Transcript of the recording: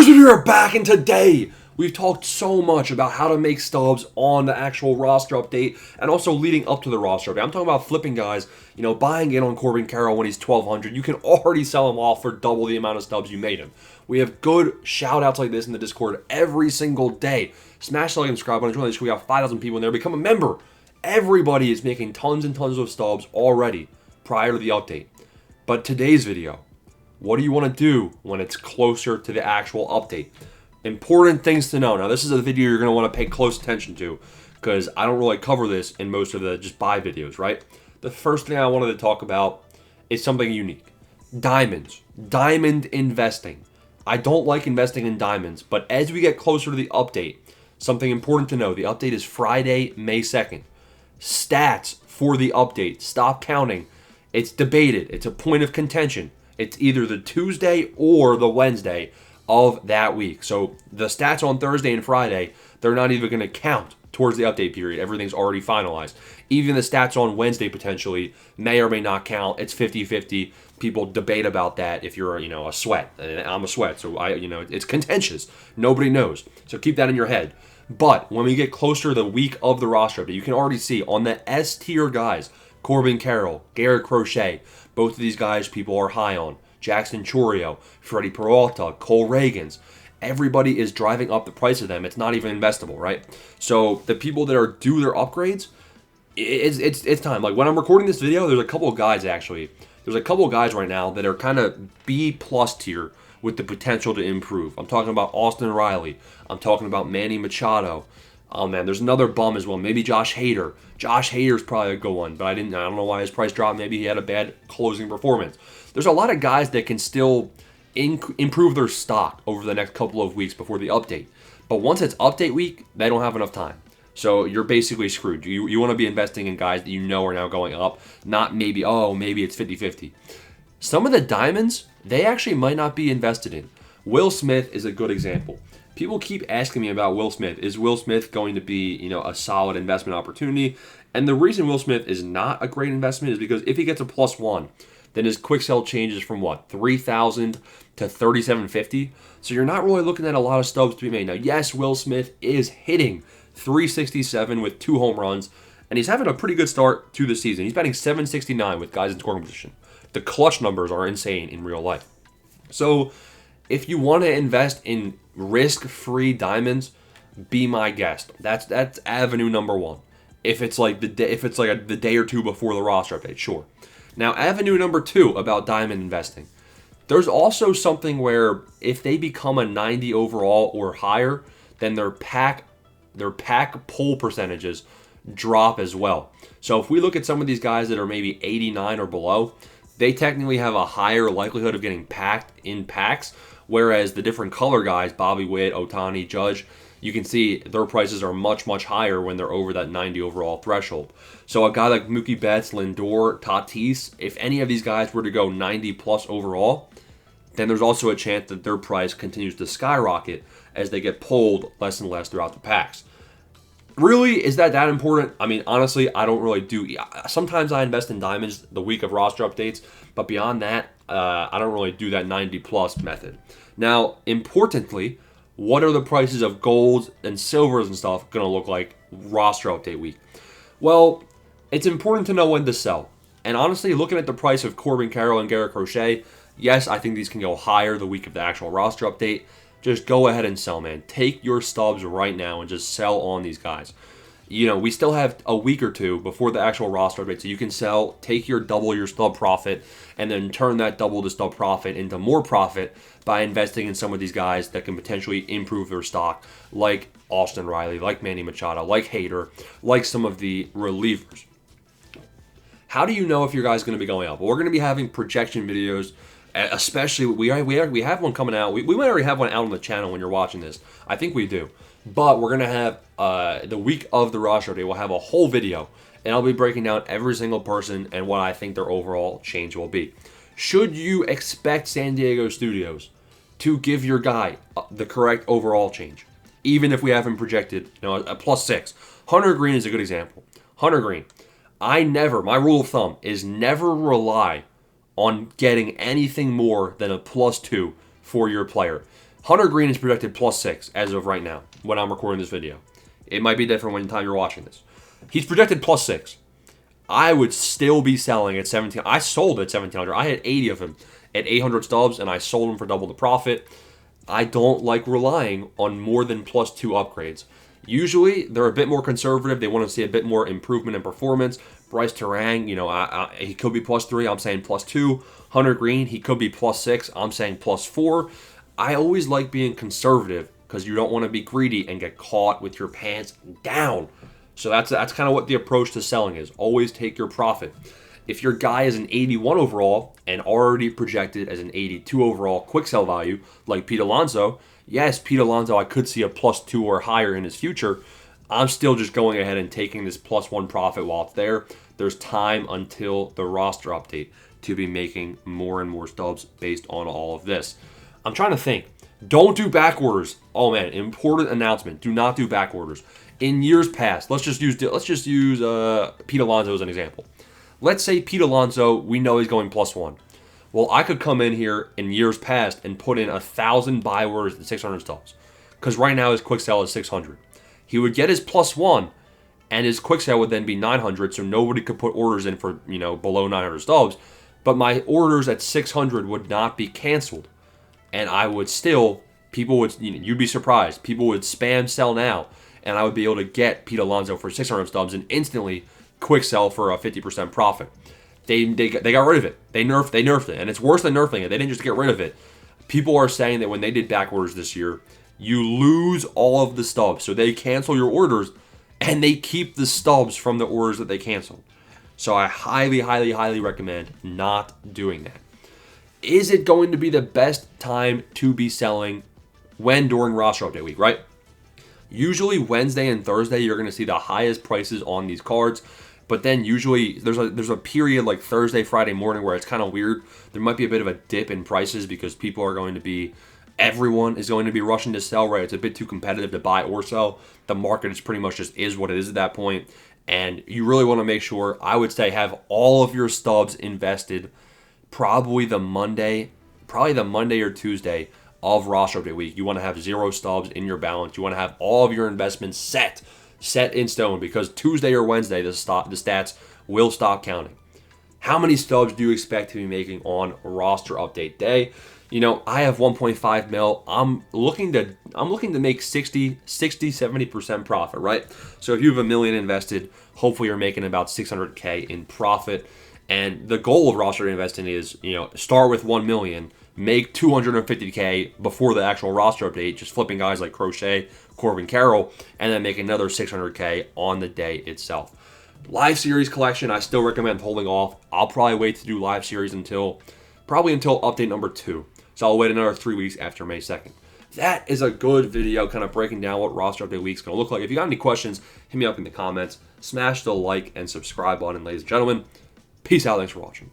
Stubs, we are back, and today we've talked so much about how to make stubs on the actual roster update and also leading up to the roster update. I'm talking about flipping guys, buying in on Corbin Carroll when he's 1,200. You can already sell him off for double the amount of stubs you made him. We have good shout outs like this in the Discord every single day. Smash the like and subscribe button. Join the Discord. We got 5,000 people in there. Become a member. Everybody is making tons and tons of stubs already prior to the update. But today's video, what do you want to do when it's closer to the actual update? Important things to know. Now, this is a video you're going to want to pay close attention to because I don't really cover this in most of the just buy videos, right? The first thing I wanted to talk about is something unique. Diamonds. Diamond investing. I don't like investing in diamonds, but as we get closer to the update, something important to know. The update is Friday, May 2nd. Stats for the update. Stop counting. It's debated. It's a point of contention. It's either the Tuesday or the Wednesday of that week. So the stats on Thursday and Friday, they're not even going to count towards the update period. Everything's already finalized. Even the stats on Wednesday potentially may or may not count. It's 50-50. People debate about that if you're, a sweat. And I'm a sweat, so it's contentious. Nobody knows. So keep that in your head. But when we get closer to the week of the roster update, you can already see on the S tier guys, Corbin Carroll, Garrett Crochet, both of these guys people are high on. Jackson Chorio, Freddie Peralta, Cole Reagans. Everybody is driving up the price of them. It's not even investable, right? So the people that are due their upgrades, it's time. Like when I'm recording this video, there's a couple of guys actually. There's a couple of guys right now that are kind of B+ tier with the potential to improve. I'm talking about Austin Riley. I'm talking about Manny Machado. Oh man, there's another bum as well. Maybe Josh Hader. Josh Hader's probably a good one, but I don't know why his price dropped. Maybe he had a bad closing performance. There's a lot of guys that can still improve their stock over the next couple of weeks before the update. But once it's update week, they don't have enough time. So you're basically screwed. You want to be investing in guys that you know are now going up, not maybe it's 50-50. Some of the diamonds, they actually might not be invested in. Will Smith is a good example. People keep asking me about Will Smith. Is Will Smith going to be, a solid investment opportunity? And the reason Will Smith is not a great investment is because if he gets a +1, then his quick sell changes from what, 3,000 to 3,750. So you're not really looking at a lot of stubs to be made. Now, yes, Will Smith is hitting 367 with 2 home runs, and he's having a pretty good start to the season. He's batting 769 with guys in scoring position. The clutch numbers are insane in real life. So if you want to invest in risk-free diamonds, be my guest. That's avenue number 1. If it's like the day or two before the roster update, sure. Now, avenue number 2 about diamond investing. There's also something where if they become a 90 overall or higher, then their pack pull percentages drop as well. So if we look at some of these guys that are maybe 89 or below, they technically have a higher likelihood of getting packed in packs, whereas the different color guys, Bobby Witt, Ohtani, Judge, you can see their prices are much, much higher when they're over that 90 overall threshold. So a guy like Mookie Betts, Lindor, Tatis, if any of these guys were to go 90+ overall, then there's also a chance that their price continues to skyrocket as they get pulled less and less throughout the packs. Really, is that important? I mean, honestly, I don't really do. Sometimes I invest in diamonds the week of roster updates, but beyond that, I don't really do that 90+ method. Now, importantly, what are the prices of golds and silvers and stuff going to look like roster update week? Well, it's important to know when to sell. And honestly, looking at the price of Corbin Carroll and Garrett Crochet, yes, I think these can go higher the week of the actual roster update. Just go ahead and sell, man. Take your stubs right now and just sell on these guys. We still have a week or two before the actual roster update, so you can sell, take your double your stub profit, and then turn that double the stub profit into more profit by investing in some of these guys that can potentially improve their stock, like Austin Riley, like Manny Machado, like Hader, like some of the relievers. How do you know if your guy's going to be going up? Well, we're going to be having projection videos. Especially, we have one coming out. We might already have one out on the channel when you're watching this. I think we do. But we're going to have, the week of the roster day, we'll have a whole video. And I'll be breaking down every single person and what I think their overall change will be. Should you expect San Diego Studios to give your guy the correct overall change? Even if we have him projected, a +6. Hunter Green is a good example. Hunter Green. My rule of thumb is never rely on getting anything more than a +2 for your player. Hunter Green is projected +6 as of right now when I'm recording this video. It might be different when time you're watching this. He's projected +6. I would still be selling at 17. I sold at 1,700. I had 80 of him at 800 stubs, and I sold them for double the profit. I don't like relying on more than +2 upgrades. Usually, they're a bit more conservative. They want to see a bit more improvement in performance. Bryce Terang, he could be +3. I'm saying +2. Hunter Green, he could be +6. I'm saying +4. I always like being conservative because you don't want to be greedy and get caught with your pants down. So that's kind of what the approach to selling is. Always take your profit. If your guy is an 81 overall and already projected as an 82 overall quick sell value, like Pete Alonso, yes, Pete Alonso, I could see a +2 or higher in his future. I'm still just going ahead and taking this +1 profit while it's there. There's time until the roster update to be making more and more stubs based on all of this. I'm trying to think. Don't do back orders. Oh man, important announcement. Do not do back orders. In years past, let's just use Pete Alonso as an example. Let's say Pete Alonso, we know he's going +1. Well, I could come in here in years past and put in 1,000 buy orders at 600 stubs, because right now his quick sell is 600. He would get his +1, and his quick sell would then be 900, so nobody could put orders in for below 900 stubs. But my orders at 600 would not be canceled, and I would still. People would, you'd be surprised. People would spam sell now, and I would be able to get Pete Alonso for 600 stubs and instantly quick sell for a 50% profit. They got rid of it. They nerfed it, and it's worse than nerfing it. They didn't just get rid of it. People are saying that when they did back orders this year, you lose all of the stubs. So they cancel your orders, and they keep the stubs from the orders that they canceled. So I highly, highly, highly recommend not doing that. Is it going to be the best time to be selling when during roster update week, right? Usually Wednesday and Thursday, you're going to see the highest prices on these cards. But then usually there's a period like Thursday, Friday morning where it's kind of weird. There might be a bit of a dip in prices because everyone is going to be rushing to sell, right? It's a bit too competitive to buy or sell. The market is pretty much just is what it is at that point. And you really want to make sure, I would say, have all of your stubs invested probably the Monday or Tuesday of roster update week. You want to have 0 stubs in your balance. You want to have all of your investments set in stone, because Tuesday or Wednesday, the stats will stop counting. How many stubs do you expect to be making on roster update day? I have 1.5 mil. I'm looking to make 60-70% profit, right? So if you have $1 million invested, hopefully you're making about $600K in profit. And the goal of roster investing is, start with 1 million, make $250K before the actual roster update, just flipping guys like Crochet, Corbin Carroll, and then make another $600K on the day itself. Live series collection, I still recommend holding off. I'll probably wait to do live series until update number 2. So I'll wait another 3 weeks after May 2nd. That is a good video kind of breaking down what roster update week's going to look like. If you got any questions, hit me up in the comments. Smash the like and subscribe button, ladies and gentlemen. Peace out. Thanks for watching.